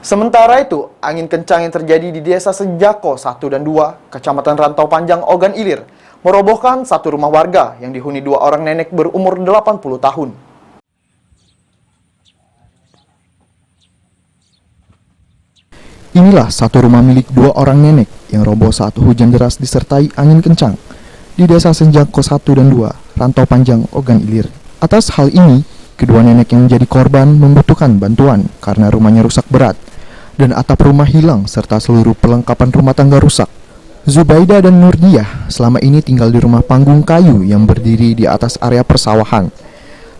Sementara itu, angin kencang yang terjadi di Desa Senjako 1 dan 2, Kecamatan Rantau Panjang, Ogan Ilir, merobohkan satu rumah warga yang dihuni dua orang nenek berumur 80 tahun. Inilah satu rumah milik dua orang nenek yang roboh saat hujan deras disertai angin kencang di Desa Senjako 1 dan 2, Rantau Panjang, Ogan Ilir. Atas hal ini, kedua nenek yang menjadi korban membutuhkan bantuan karena rumahnya rusak berat dan atap rumah hilang serta seluruh perlengkapan rumah tangga rusak. Zubaida dan Nurdiah selama ini tinggal di rumah panggung kayu yang berdiri di atas area persawahan.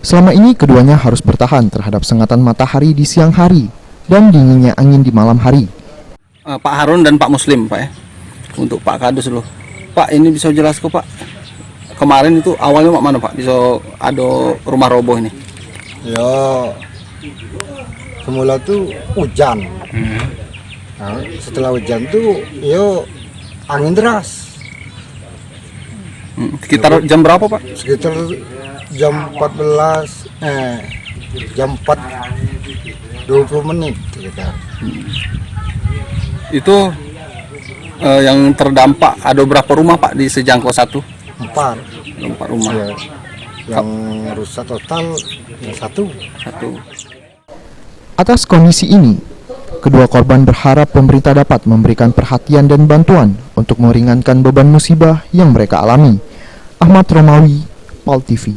Selama ini keduanya harus bertahan terhadap sengatan matahari di siang hari dan dinginnya angin di malam hari. Pak Harun dan Pak Muslim, Pak ya. Untuk Pak Kadus dulu. Pak, ini bisa jelaskan Pak. Kemarin itu awalnya mana Pak? Bisa ada rumah roboh ini? Ya, semula tuh hujan. Nah, setelah hujan tuh, angin deras. Sekitar jam berapa Pak? Sekitar jam 14, jam 4:20 sekitar. Itu yang terdampak ada berapa rumah Pak di Senjako 1? 4 rumah. Ya, yang rusak total satu. Atas kondisi ini, kedua korban berharap pemerintah dapat memberikan perhatian dan bantuan untuk meringankan beban musibah yang mereka alami. Ahmad Romawi, PAL TV.